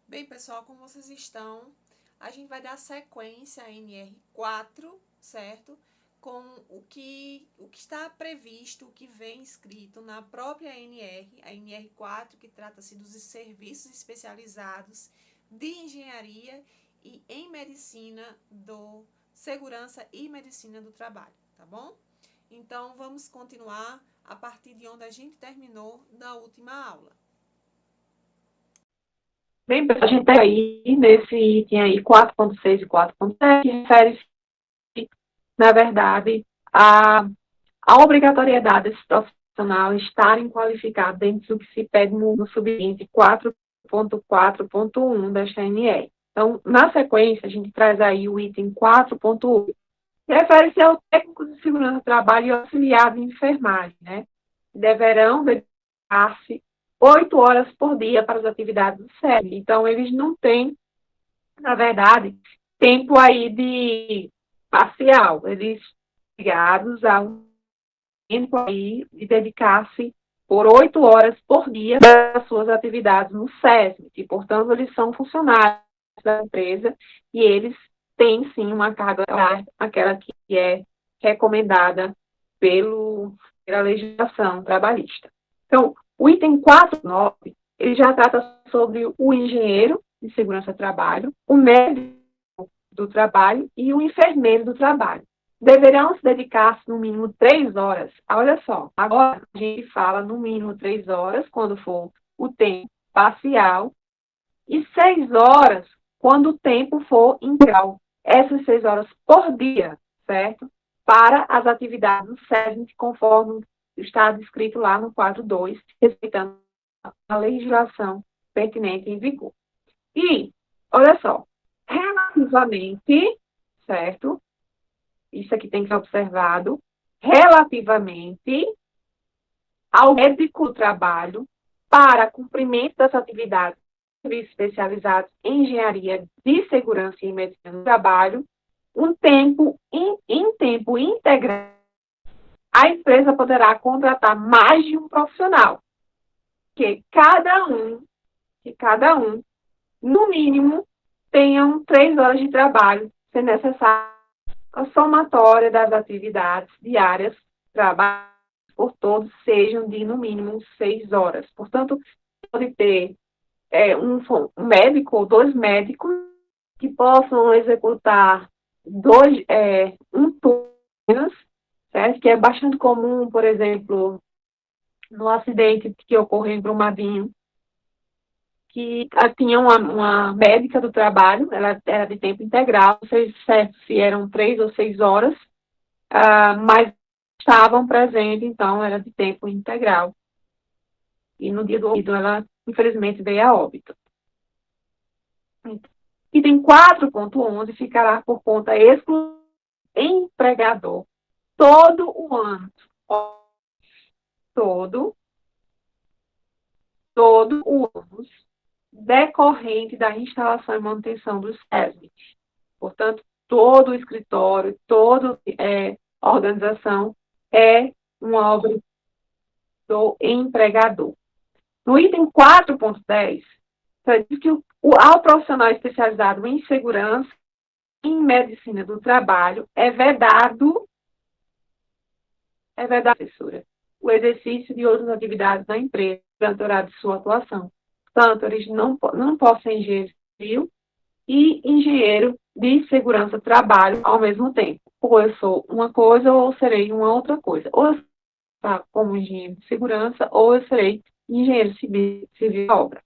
Bem, pessoal, como vocês estão? A gente vai dar sequência à NR4, certo? Com o que está previsto, o que vem escrito na própria NR, a NR4, que trata-se dos serviços especializados de engenharia e em medicina segurança e medicina do trabalho, tá bom? Então, vamos continuar a partir de onde a gente terminou na última aula. Bem, a gente tem aí, nesse item aí, 4.6 e 4.7, refere-se, na verdade, a obrigatoriedade desse profissional estarem qualificados dentro do que se pede no subíndice 4.4.1 da XNR. Então, na sequência, a gente traz aí o item 4.8, que refere-se ao técnico de segurança do trabalho e auxiliar de enfermagem, né? Deverão dedicar-se 8 horas por dia para as atividades do SEB. Então, eles não têm, na verdade, tempo aí de parcial. Eles ligados a um tempo aí de dedicar-se por 8 horas por dia para as suas atividades no SESM. E, portanto, eles são funcionários da empresa e eles têm, sim, uma carga horária, aquela que é recomendada pela legislação trabalhista. Então, o item 4.9, ele já trata sobre o engenheiro de segurança do trabalho, o médico do trabalho e o enfermeiro do trabalho. Deverão se dedicar-se no mínimo 3 horas. Olha só, agora a gente fala no mínimo 3 horas, quando for o tempo parcial, e 6 horas, quando o tempo for integral. Essas 6 horas por dia, certo? Para as atividades do SESM, conforme está descrito lá no quadro 2, respeitando a legislação pertinente em vigor. E, olha só, relativamente, certo? Isso aqui tem que ser observado, relativamente ao médico do trabalho para cumprimento das atividades especializados em engenharia de segurança e medicina do trabalho, em tempo integral, a empresa poderá contratar mais de um profissional, que cada um, no mínimo, tenham 3 horas de trabalho, se necessário, a somatória das atividades diárias trabalhadas por todos sejam de, no mínimo, 6 horas. Portanto, pode ter um médico ou 2 médicos que possam executar um turno, certo? Que é bastante comum, por exemplo, no acidente que ocorreu em Brumadinho, que tinha uma médica do trabalho, ela era de tempo integral, não sei se eram 3 ou 6 horas, mas estavam presentes, então era de tempo integral. E no dia do ocorrido, ela, infelizmente, veio a óbito. Item 4.11 ficará por conta exclusiva do empregador todo o ano. Todo o ano decorrente da instalação e manutenção dos SESMIT. Portanto, todo o escritório, toda organização é uma obra do empregador. No item 4.10, diz que ao profissional especializado em segurança e em medicina do trabalho é vedado, professora, o exercício de outras atividades na empresa durante o horário de sua atuação. Portanto, eles não podem ser engenheiro civil e engenheiro de segurança do trabalho ao mesmo tempo. Ou eu sou uma coisa ou eu serei uma outra coisa. Ou eu sou como engenheiro de segurança ou eu serei engenheiro civil de obra.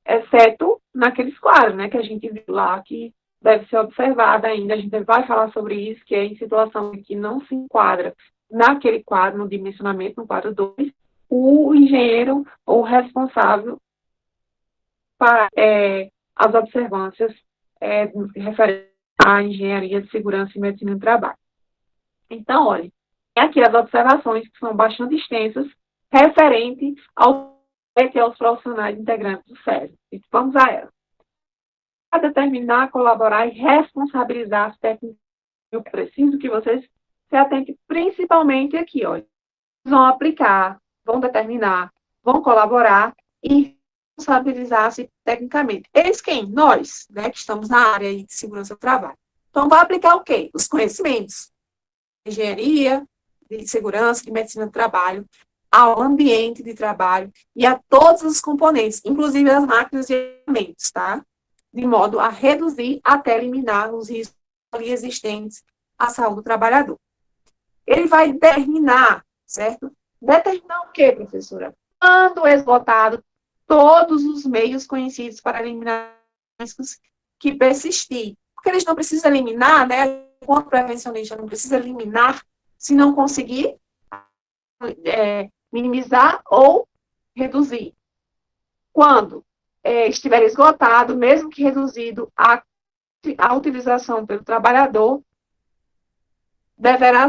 Exceto naqueles quadros, né, que a gente viu lá, que deve ser observada ainda. A gente vai falar sobre isso, que é em situação que não se enquadra naquele quadro, no dimensionamento, no quadro 2, o engenheiro ou responsável para as observâncias referentes à engenharia de segurança e medicina do trabalho. Então, olha, aqui as observações que são bastante extensas referente aos profissionais integrantes do SESM. Vamos a elas. Para determinar, colaborar e responsabilizar as técnicas, eu preciso que vocês se atentem principalmente aqui, olha. Vão aplicar, vão determinar, vão colaborar e responsabilizar-se tecnicamente. Eles quem? Nós, né, que estamos na área de segurança do trabalho. Então, vai aplicar o quê? Os conhecimentos de engenharia, de segurança, de medicina do trabalho, ao ambiente de trabalho e a todos os componentes, inclusive as máquinas e equipamentos, tá? De modo a reduzir até eliminar os riscos ali existentes à saúde do trabalhador. Ele vai determinar, certo? Determinar o quê, professora? Quando esgotado todos os meios conhecidos para eliminar riscos que persistir. Porque eles não precisam eliminar, né? Quanto prevencionista não precisa eliminar se não conseguir minimizar ou reduzir. Quando estiver esgotado, mesmo que reduzido a utilização pelo trabalhador, deverá,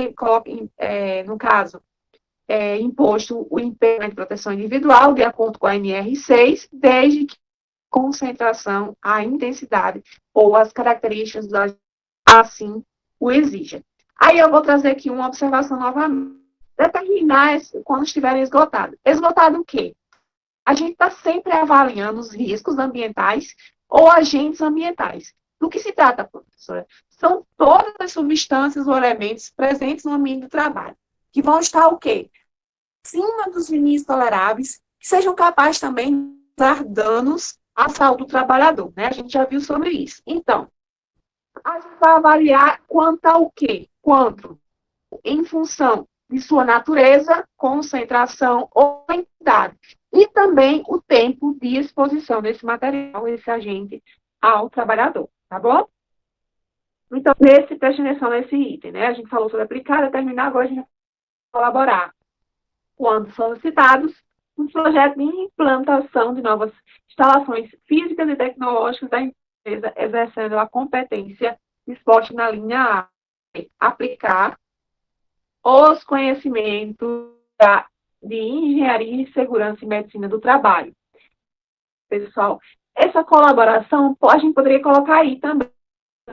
no caso, imposto o empenho de proteção individual, de acordo com a NR6, desde que a concentração, a intensidade ou as características assim o exija. Aí eu vou trazer aqui uma observação novamente. Determinar quando estiverem esgotados. Esgotado o quê? A gente está sempre avaliando os riscos ambientais ou agentes ambientais. Do que se trata, professora? São todas as substâncias ou elementos presentes no ambiente do trabalho, que vão estar o quê? Acima dos limites toleráveis, que sejam capazes também de causar danos à saúde do trabalhador, né? A gente já viu sobre isso. Então, a gente vai avaliar quanto ao quê? Quanto em função de sua natureza, concentração ou quantidade. E também o tempo de exposição desse material, esse agente, ao trabalhador, tá bom? Então, preste atenção nesse item, né? A gente falou sobre aplicar, determinar, agora a gente vai colaborar. Quando solicitados, um projeto de implantação de novas instalações físicas e tecnológicas da empresa, exercendo a competência exposta na linha A. Aplicar os conhecimentos de engenharia e segurança e medicina do trabalho. Pessoal, essa colaboração, a gente poderia colocar aí também,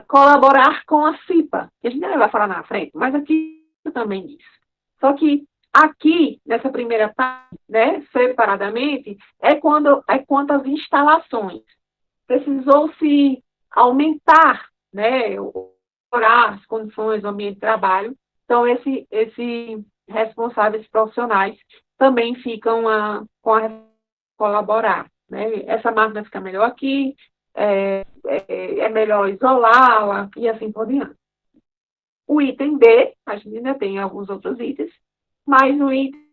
colaborar com a CIPA, que a gente vai falar na frente, mas aqui também diz. Só que aqui, nessa primeira parte, né, separadamente, quanto às instalações. Precisou-se aumentar, né, melhorar as condições do ambiente de trabalho. Então, esses responsáveis profissionais também ficam com a colaborar. Né? Essa máquina fica melhor aqui, é melhor isolá-la e assim por diante. O item D, a gente ainda tem alguns outros itens, mas o item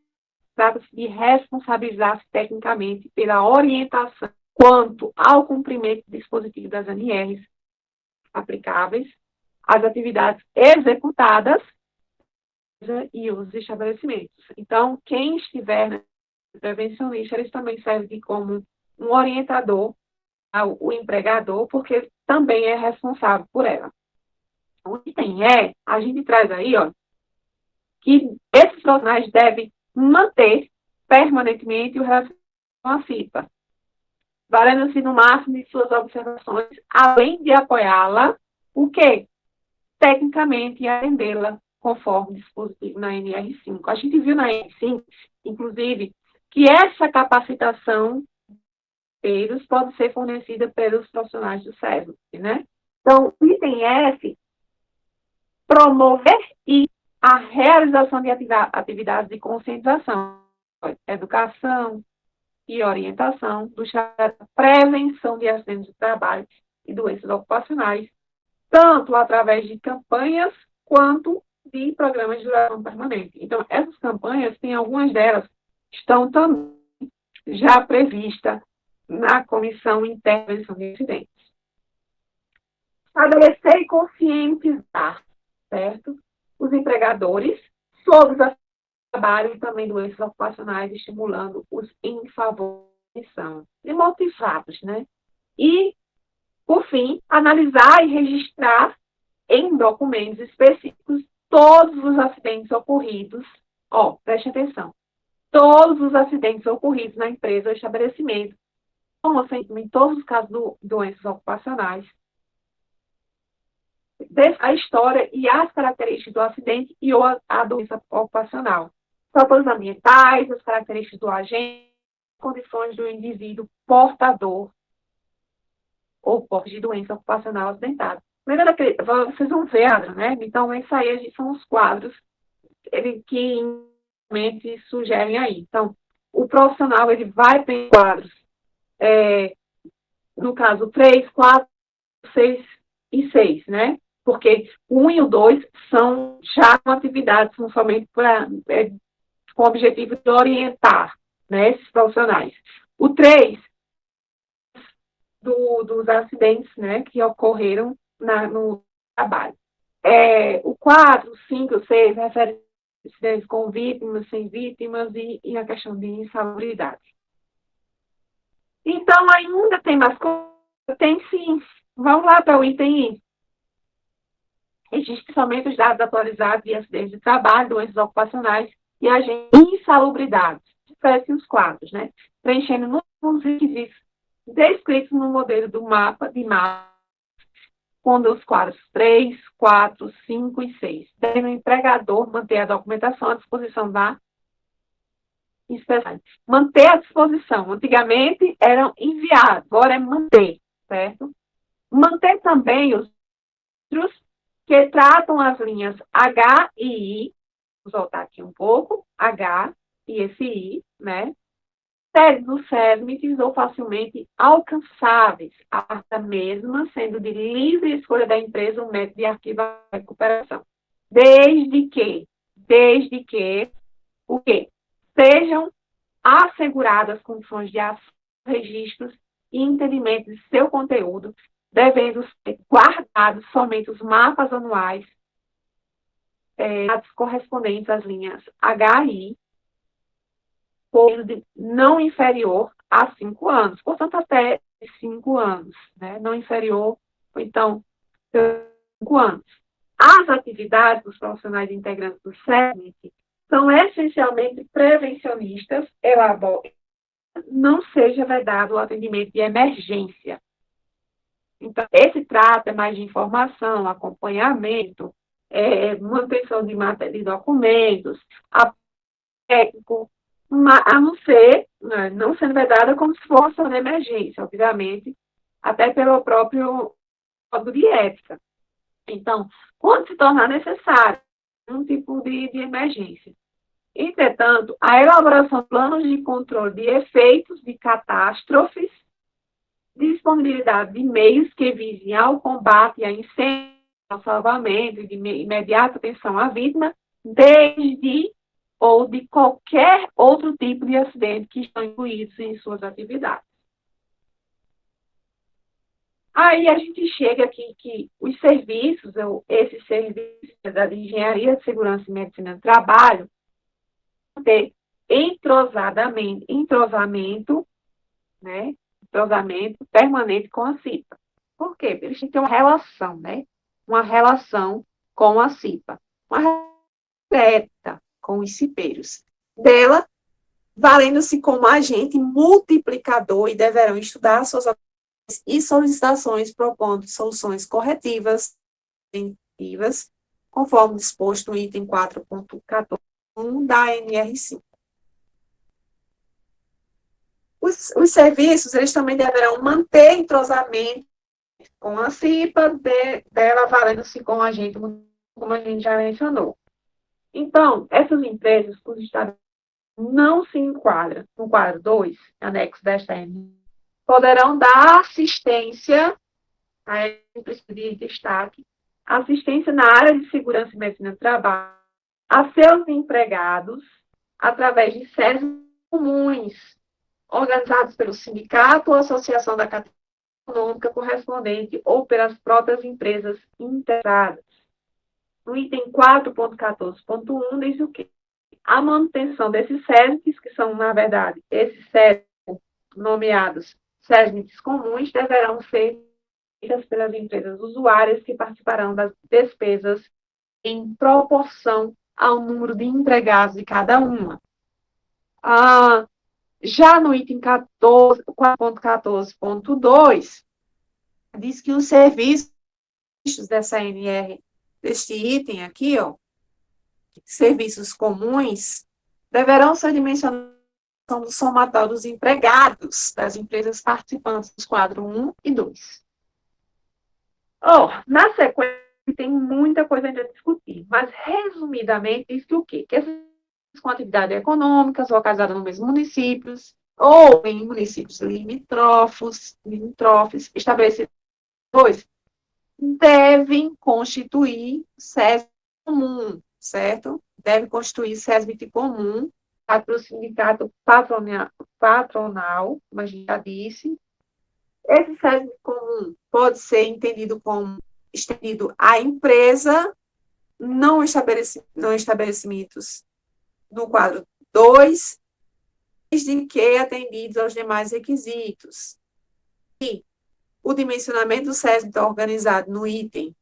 trata-se de responsabilizar-se tecnicamente pela orientação quanto ao cumprimento do dispositivo das ANRs aplicáveis, as atividades executadas e os estabelecimentos. Então, quem estiver prevencionista, eles também servem como um orientador ao empregador, porque também é responsável por ela. O item a gente traz aí, ó, que esses profissionais devem manter permanentemente o relacionamento com a CIPA, valendo-se no máximo de suas observações, além de apoiá-la, o quê? Tecnicamente e atendê-la conforme dispositivo na NR5. A gente viu na NR5, inclusive, que essa capacitação pode ser fornecida pelos profissionais do SESC, né? Então, o item F, promover a realização de atividades de conscientização, educação e orientação, prevenção de acidentes de trabalho e doenças ocupacionais, tanto através de campanhas quanto de programas de duração permanente. Então, essas campanhas, tem algumas delas, estão também já previstas na Comissão Intervenção de Acidentes. Estabelecer e conscientizar, certo? Os empregadores sobre os acidentes de trabalho e também doenças ocupacionais, estimulando os em favor da missão. E motivados, né? E, por fim, analisar e registrar em documentos específicos todos os acidentes ocorridos. Preste atenção. Todos os acidentes ocorridos na empresa ou estabelecimento, como em todos os casos de doenças ocupacionais, a história e as características do acidente e ou a doença ocupacional. Fatores ambientais, as características do agente, condições do indivíduo portador ou porte de doença ocupacional acidentada. Lembra daquele, vocês vão ver, né? Então, isso aí são os quadros que realmente sugerem aí. Então, o profissional, ele vai ter quadros, no caso, 3, 4, 6 e 6, né? Porque o 1 e o 2 são já atividades, são somente com o objetivo de orientar, né, esses profissionais. O 3, dos acidentes, né, que ocorreram no trabalho. O 4, 5, 6 refere acidentes com vítimas, sem vítimas e a questão de insalubridade. Então, ainda tem mais coisas? Tem sim. Vamos lá para o item I. Existem somente os dados atualizados de acidentes de trabalho, doenças ocupacionais e agentes de insalubridade. Diferem os quadros, né? Preenchendo nos requisitos descritos no modelo do mapa, quando os quadros 3, 4, 5 e 6. Devendo o empregador manter a documentação à disposição da inspeção. Manter à disposição. Antigamente eram enviados, agora é manter, certo? Manter também os outros que tratam as linhas H e I, vou voltar aqui um pouco, H e esse I, né? Dos SESMITs ou facilmente alcançáveis, a parte mesma sendo de livre escolha da empresa o método de arquivo e recuperação. Desde que, o quê? Sejam asseguradas condições de acesso, registros e entendimento de seu conteúdo, devendo ser guardados somente os mapas anuais, correspondentes às linhas H e I, período não inferior a 5 anos, portanto, até 5 anos, né? Não inferior, ou então, 5 anos. As atividades dos profissionais integrantes do SESMIT são essencialmente prevencionistas, não seja vedado o atendimento de emergência. Então, esse trato é mais de informação, acompanhamento, manutenção de documentos, técnico, a não ser, né, não sendo vedada como se fosse uma emergência, obviamente, até pelo próprio código de ética. Então, quando se tornar necessário um tipo de emergência. Entretanto, a elaboração de planos de controle de efeitos de catástrofes, disponibilidade de meios que visem ao combate a incêndio, ao salvamento e de imediata atenção à vítima, desde ou de qualquer outro tipo de acidente que estão incluídos em suas atividades. Aí a gente chega aqui que os serviços, esses serviços da Engenharia de Segurança e Medicina do Trabalho, ter entrosamento, né? Entrosamento permanente com a CIPA. Por quê? Eles têm que ter uma relação, né? Uma relação com a CIPA. Uma relação direta com os cipeiros. Dela, valendo-se como agente multiplicador e deverão estudar suas e solicitações propondo soluções corretivas, conforme disposto no item 4.14 da NR5. Os serviços, eles também deverão manter entrosamento com a CIPA, dela valendo-se como agente, como a gente já mencionou. Então, essas empresas cujo estado não se enquadra no quadro 2, anexo desta NR, poderão dar assistência, aí precisa de destaque, assistência na área de segurança e medicina do trabalho a seus empregados através de séries comuns, organizados pelo sindicato ou associação da categoria econômica correspondente ou pelas próprias empresas interessadas. No item 4.14.1 diz o quê? A manutenção desses SESMITs, que são, na verdade, esses SESMITs nomeados SESMITs comuns, deverão ser feitas pelas empresas usuárias que participarão das despesas em proporção ao número de empregados de cada uma. Já no item 4.14.2, diz que os serviços dessa NR, deste item aqui, serviços comuns, deverão ser dimensionados do somatório dos empregados das empresas participantes dos quadros 1 e 2. Na sequência, tem muita coisa ainda a discutir, mas, resumidamente, diz que o quê? Que essas com atividades econômicas localizadas no mesmo municípios ou em municípios limítrofes, estabelecidos devem constituir SESB comum, certo? Deve constituir SESB comum para o sindicato patronal, como a gente já disse. Esse SESB comum pode ser entendido como estendido à empresa, não estabelecimentos no quadro 2, desde que atendidos aos demais requisitos. E o dimensionamento do SESB está organizado no item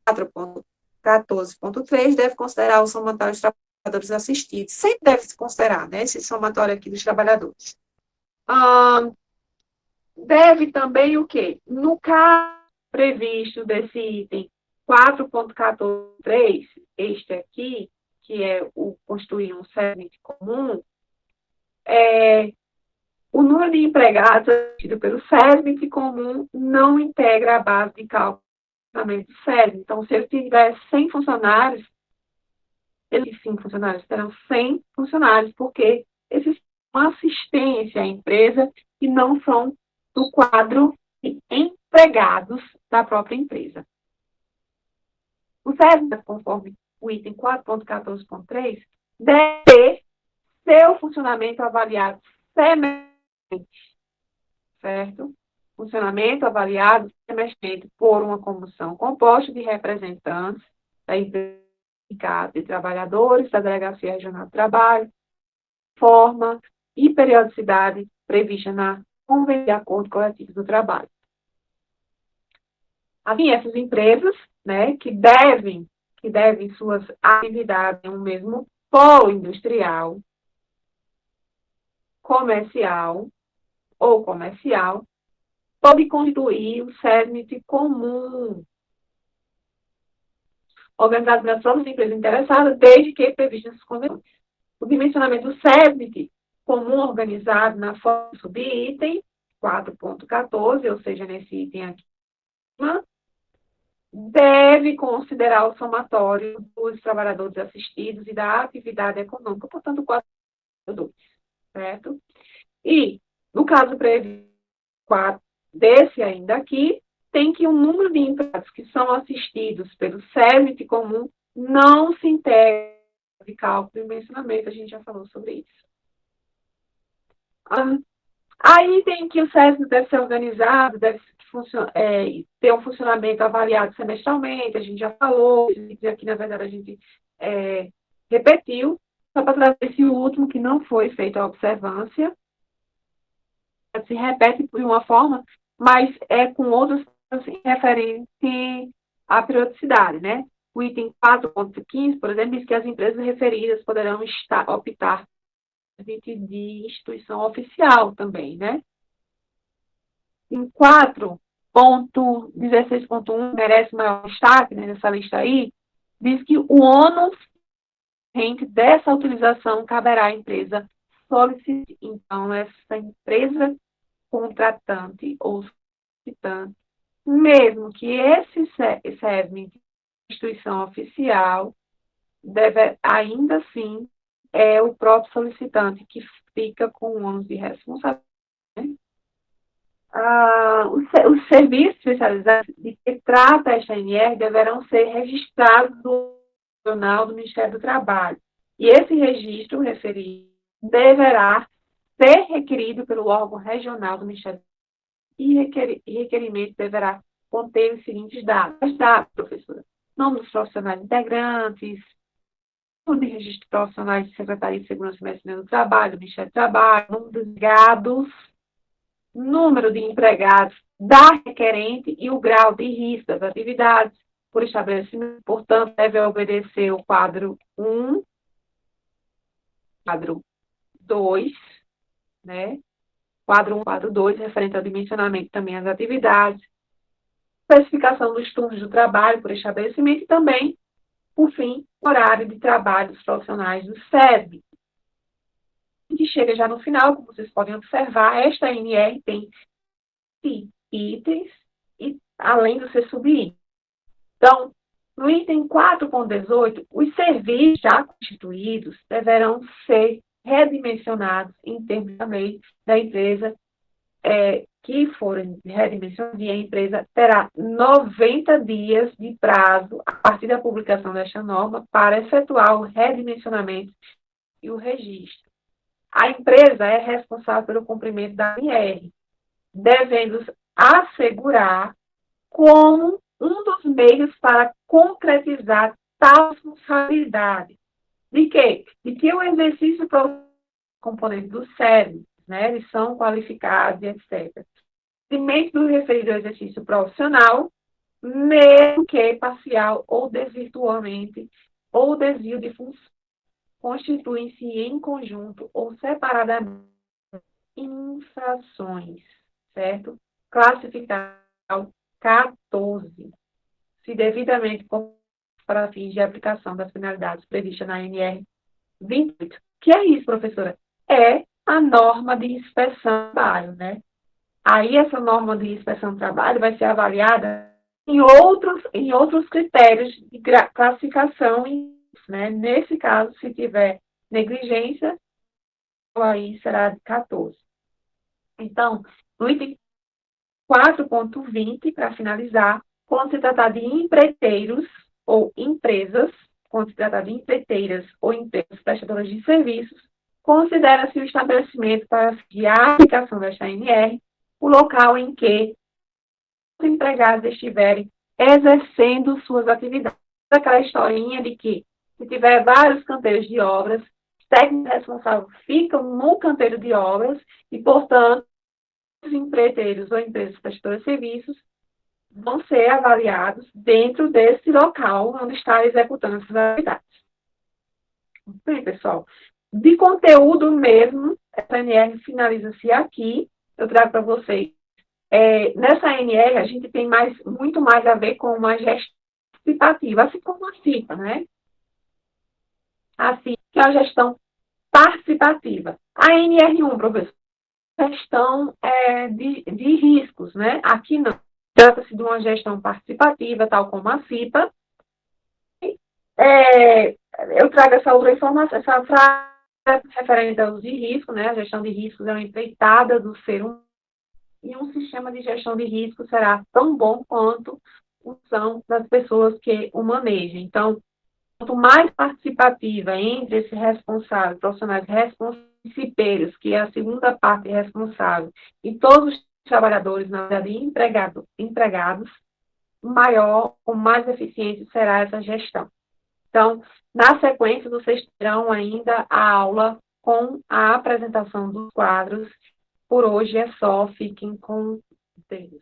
4.14.3, deve considerar o somatório dos trabalhadores assistidos. Sempre deve se considerar, né, esse somatório aqui dos trabalhadores. Deve também o quê? No caso previsto desse item 4.14.3, este aqui, que é o constituir um SESB comum, o número de empregados assistido pelo SESB comum não integra a base de cálculo do SESB. Então, se ele tiver 100 funcionários, eles 5 funcionários terão 100 funcionários, porque esses são assistência à empresa e não são do quadro de empregados da própria empresa. O SESB, conforme o item 4.14.3, deve ter seu funcionamento avaliado semestralmente, certo? Funcionamento avaliado semestralmente por uma comissão composta de representantes da empresa, de trabalhadores, da Delegacia Regional do Trabalho, forma e periodicidade prevista na Convênio de Acordo Coletivo do Trabalho. Assim, essas empresas, né, que devem suas atividades em um mesmo polo industrial, comercial, pode constituir o SESB comum, organizado pelas próprias empresas interessadas, desde que previsto nessas convenções. O dimensionamento do SESB comum organizado na forma do subitem 4.14, ou seja, nesse item aqui, deve considerar o somatório dos trabalhadores assistidos e da atividade econômica, portanto, 4.2, certo? E, no caso previsto 4 desse ainda aqui, tem que o número de empregados que são assistidos pelo SESB comum não se integra de cálculo e mencionamento, a gente já falou sobre isso. Aí tem que o SESB deve ser organizado, deve ter um funcionamento avaliado semestralmente, a gente já falou, aqui na verdade a gente repetiu, só para trazer esse último que não foi feito a observância, se repete de uma forma, mas com outros referente à periodicidade, né? O item 4.15, por exemplo, diz que as empresas referidas poderão optar de instituição oficial também, né? Em 4.16.1, merece maior destaque, né, nessa lista aí, diz que o ônus dessa utilização caberá à empresa solicitante. Então, essa empresa contratante ou solicitante, mesmo que esse SESB instituição oficial, deve, ainda assim, o próprio solicitante que fica com o ônus de responsabilidade. Né? Os serviços especializados de que trata esta NR deverão ser registrados no Tribunal do Ministério do Trabalho. E esse registro referido deverá ser requerido pelo órgão regional do Ministério do Trabalho e requerimento deverá conter os seguintes dados. Professora, nome dos profissionais integrantes, número de registro profissionais de Secretaria de Segurança e Medicina do Trabalho, do Ministério do Trabalho, número dos empregados, número de empregados da requerente e o grau de risco das atividades por estabelecimento. Portanto, deve obedecer o quadro 1, quadro 2, né? Quadro 1, quadro 2, referente ao dimensionamento também às atividades, especificação dos turnos do trabalho por estabelecimento e também, por fim, horário de trabalho dos profissionais do SESB. chega já no final, como vocês podem observar, esta NR tem itens, e além do ser sub-item. Então, no item 4.18, os serviços já constituídos deverão ser redimensionados em termos também da empresa que forem redimensionados, e a empresa terá 90 dias de prazo a partir da publicação desta norma para efetuar o redimensionamento e o registro. A empresa é responsável pelo cumprimento da ANR, devendo assegurar como um dos meios para concretizar tal responsabilidade. De quê? De que o exercício componente do CERN, né, eles são qualificados, etc. Cimento do referido ao exercício profissional, mesmo que parcial ou desvirtualmente, ou desvio de função, constituem-se em conjunto ou separadamente infrações, certo? Classificação 14. Se devidamente para fins de aplicação das finalidades previstas na NR 28. Que é isso, professora? É a norma de inspeção do trabalho, né? Aí essa norma de inspeção do trabalho vai ser avaliada em outros critérios de classificação, né? Nesse caso, se tiver negligência, aí será de 14. Então, no item 4.20, para finalizar, quando se tratar de empreiteiros ou empresas, quando se tratar de empreiteiras ou empresas prestadoras de serviços, considera-se o estabelecimento para a aplicação desta NR o local em que os empregados estiverem exercendo suas atividades. Aquela historinha de que, se tiver vários canteiros de obras, os técnicos responsáveis ficam no canteiro de obras e, portanto, os empreiteiros ou empresas prestadoras de serviços vão ser avaliados dentro desse local onde está executando essas atividades. Bem, pessoal, de conteúdo mesmo, essa NR finaliza-se aqui. Eu trago para vocês. Nessa NR, a gente tem muito mais a ver com uma gestão participativa, assim como a CIPA, né? Assim, que é a gestão participativa. A NR1, professor, gestão de riscos, né? Aqui não. Trata-se de uma gestão participativa, tal como a CIPA. Eu trago essa outra informação, essa frase referente aos de risco, né? A gestão de riscos é uma empreitada do ser humano, e um sistema de gestão de risco será tão bom quanto são das pessoas que o manejam. Então, quanto mais participativa entre esses responsáveis, profissionais responsáveis, que é a segunda parte responsável, e todos os trabalhadores, na verdade, empregados, maior ou mais eficiente será essa gestão. Então, na sequência, vocês terão ainda a aula com a apresentação dos quadros. Por hoje é só, fiquem com Deus.